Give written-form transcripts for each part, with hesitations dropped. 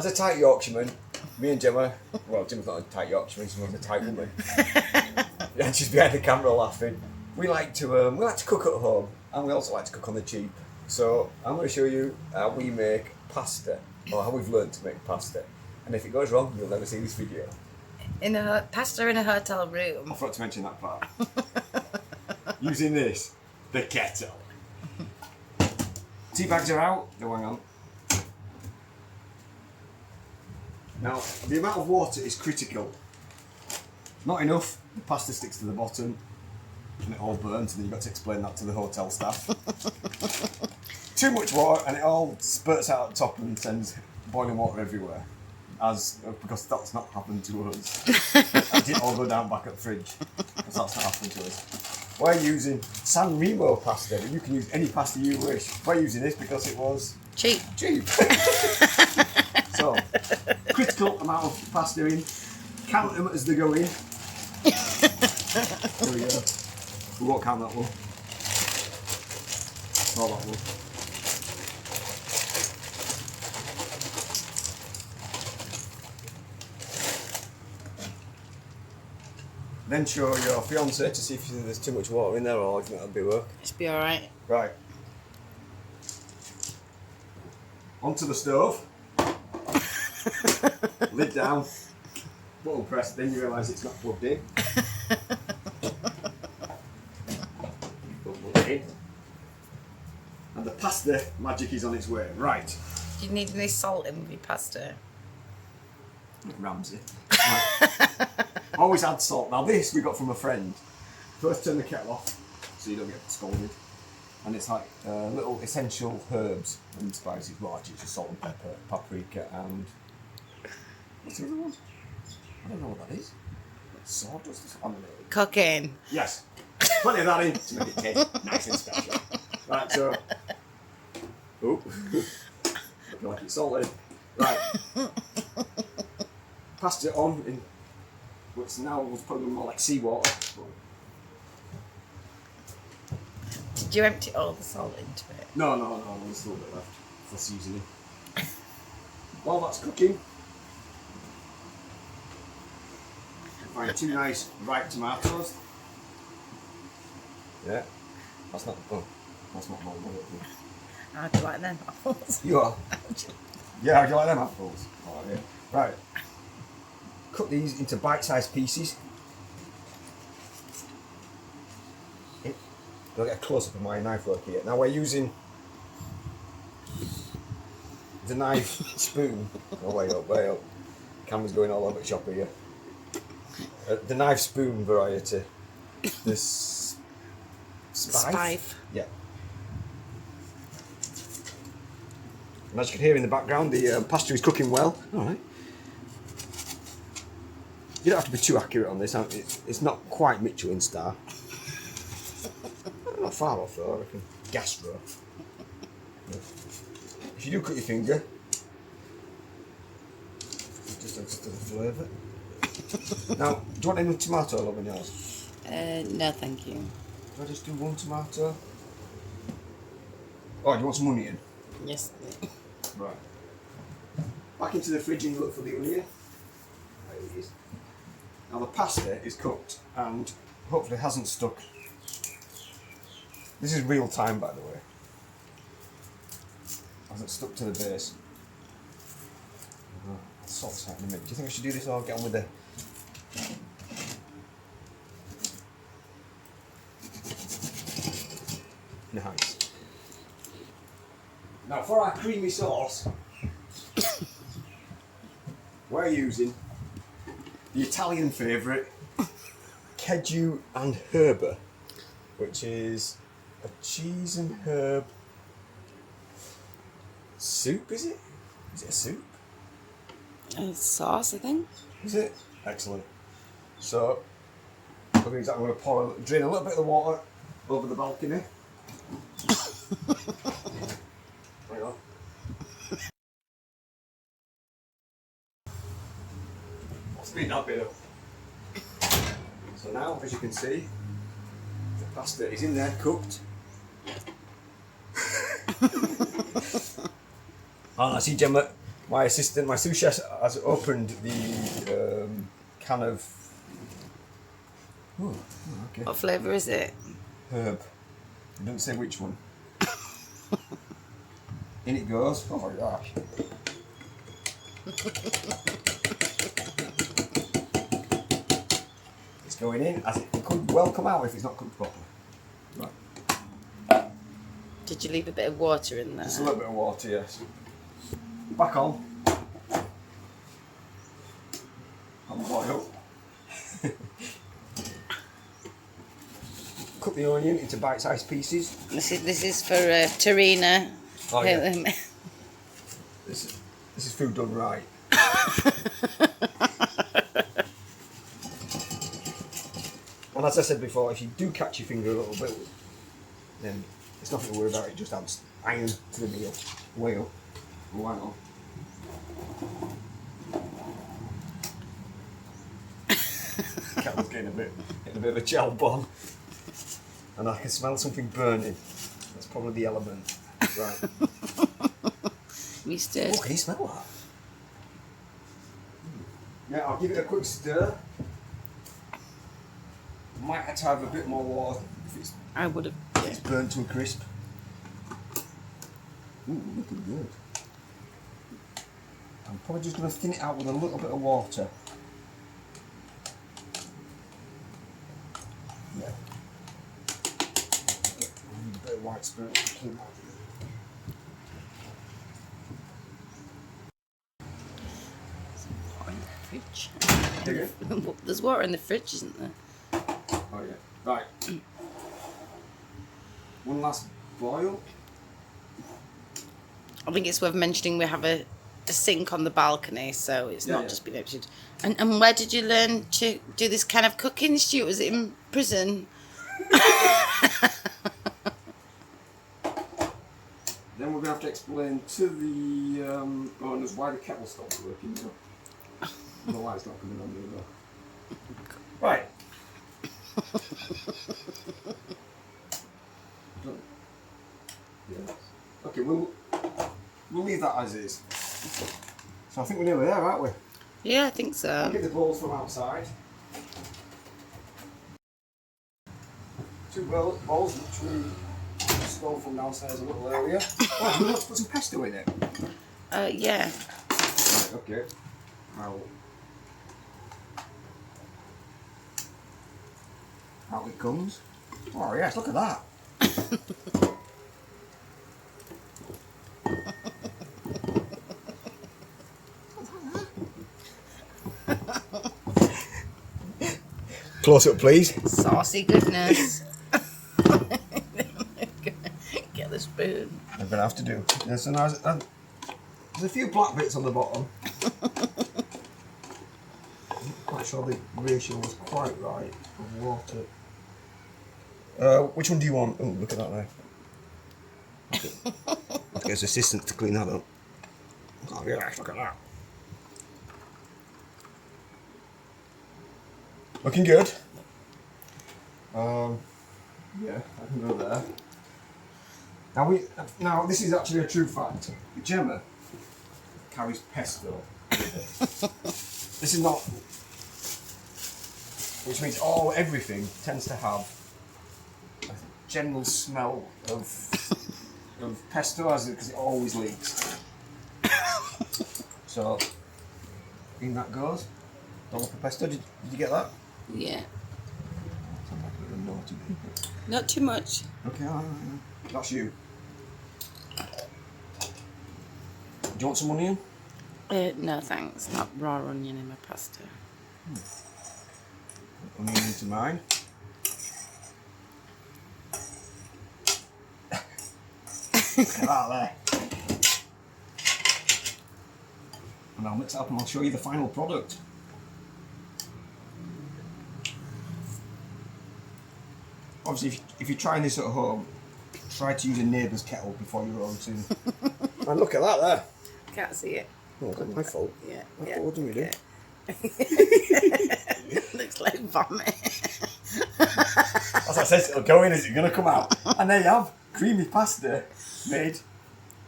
As a tight Yorkshireman, me and Gemma, well, Gemma's not a tight Yorkshireman, she's more of a tight woman. And she's behind the camera laughing. We like to cook at home, and we also like to cook on the cheap. So I'm going to show you how we make pasta, or how we've learned to make pasta. And if it goes wrong, you'll never see this video. Pasta in a hotel room. I forgot to mention that part. Using this, the kettle. Tea bags are out. No, hang on. Now, the amount of water is critical. Not enough, the pasta sticks to the bottom and it all burns, and then you've got to explain that to the hotel staff. Too much water and it all spurts out at the top and sends boiling water everywhere. Because that's not happened to us. It didn't all go down back at the fridge. Because that's not happened to us. We're using San Remo pasta, but you can use any pasta you wish. We're using this because it was cheap. So, critical amount of pasta in. Count them as they go in. There we go. We won't count that one. Not that one. Then show your fiance to see if there's too much water in there or if that'll be work. It should be alright. Right. Onto the stove. Lid down. Button press, then you realise it's not plugged in. Plug it in. And the pasta magic is on its way. Right. Do you need any salt in with your pasta? Ramsay. Right. Always add salt. Now this we got from a friend. First turn the kettle off so you don't get scalded. And it's like little essential herbs and spices. Well, actually it's just salt and pepper, paprika and... What's the other one? I don't know what that is. Sawdust? I don't know. Cooking. Yes. Plenty of that in to make it taste nice and special. Right, so... Oh. Looking like it's salted. Right. Passed it on in... Which now was probably more like seawater. Did you empty all the salt into it? No, there's a little bit left for seasoning. While that's cooking, find two nice ripe tomatoes. Yeah, that's not my one. How do you like them apples? You are? Yeah, how do you like them apples? Oh, yeah. Right. Cut these into bite-sized pieces. I'll get a close-up of my knife work here. Now we're using the knife spoon. Oh, way up. Camera's going all over the shop here. The knife spoon variety. This spife. Yeah. And as you can hear in the background, the pasta is cooking well. All right. You don't have to be too accurate on this. It's not quite Michelin star. Not far off though, I reckon. Gastro. If you do cut your finger, just adds to the flavour. Now, do you want any tomato love in yours? No, thank you. Do I just do one tomato? Oh, do you want some onion? Yes. Right. Back into the fridge and look for the onion. There it is. Now the pasta is cooked and hopefully hasn't stuck. This is real time, by the way. Hasn't stuck to the base. I'll sort this out in a minute. Do you think I should do this or get on with the... Nice. Now for our creamy sauce, we're using the Italian favourite, Kettle and herba, which is a cheese and herb soup, is it? Is it a soup? Sauce, I think. Is it? Excellent. So, I'm going to drain a little bit of the water over the balcony. Hang on. Speed that bit up. So now, as you can see, the pasta is in there, cooked. Oh, I see Gemma My assistant, my sous chef, has opened the can of. Oh, okay. What flavour is it? Herb. It doesn't say which one. In it goes. Oh my gosh. It's going in as it could well come out if it's not cooked properly. Right. Did you leave a bit of water in there? Just a little bit of water, yes. Back on. On boil. Cut the onion into bite-sized pieces. This is for Tarina. Oh, yeah. This is food done right. And as I said before, if you do catch your finger a little bit, then it's nothing to worry about. It just adds iron to the meal. Whale. Wow. Kettle's getting a bit of a gel bomb. And I can smell something burning. That's probably the element. Right. We stirred. Oh, can you smell that? Yeah, I'll give it a quick stir. Might have to have a bit more water if I would have. it's burnt to a crisp. Ooh, looking good. I'm probably just going to thin it out with a little bit of water. Yeah. Get a bit of white spirit to keep out. Fridge. Dig it. There's water in the fridge, isn't there? Oh yeah. Right. One last boil. I think it's worth mentioning we have a sink on the balcony, so it's not just been emptied. And where did you learn to do this kind of cooking, Stuart? Was it in prison? Then we're going to have to explain to the owners why the kettle stopped working. The light's not coming on either. Right. Yeah. Okay, we'll leave that as is. So I think we're nearly there, aren't we? Yeah, I think I'll so. get the bowls from outside. 2 bowls which we stole from downstairs a little earlier. Oh, do we want to put some pesto in it? Yeah. Right, okay. Out it comes. Oh yes, look at that. Close up, please. Saucy goodness. Get the spoon. I'm gonna have to do. Yeah, so now there's a few black bits on the bottom. I'm not quite sure the ratio was quite right of water. Which one do you want? Oh, look at that there. I'll get his assistant to clean that up. Oh yeah, look at that. Looking good. Yeah, I can go there. Now this is actually a true fact. Gemma carries pesto. This is not, which means everything tends to have a general smell of pesto, because it always leaks. So in that goes. Dollar for pesto. Did you get that? Yeah. Sounds like a little naughty bit. Not too much. Okay, that's you. Do you want some onion? No thanks. Not raw onion in my pasta. Onion into mine. Look at that there. And I'll mix it up and I'll show you the final product. Obviously, if you're trying this at home, try to use a neighbour's kettle before your own too. And look at that there. Can't see it. Oh, that's my fault. Yeah. What do we do? Looks like vomit. As I said, it'll go in, is it going to come out? And there you have creamy pasta made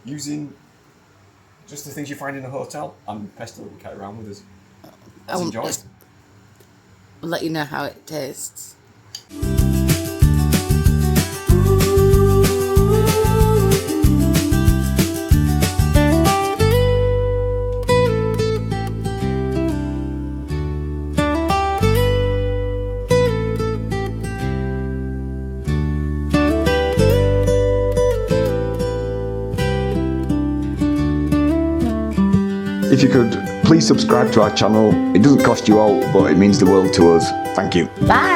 using Just the things you find in a hotel and pesto that we carry around with us. I'll Enjoy. let you know how it tastes. If you could please subscribe to our channel. It doesn't cost you all, but it means the world to us. Thank you. Bye.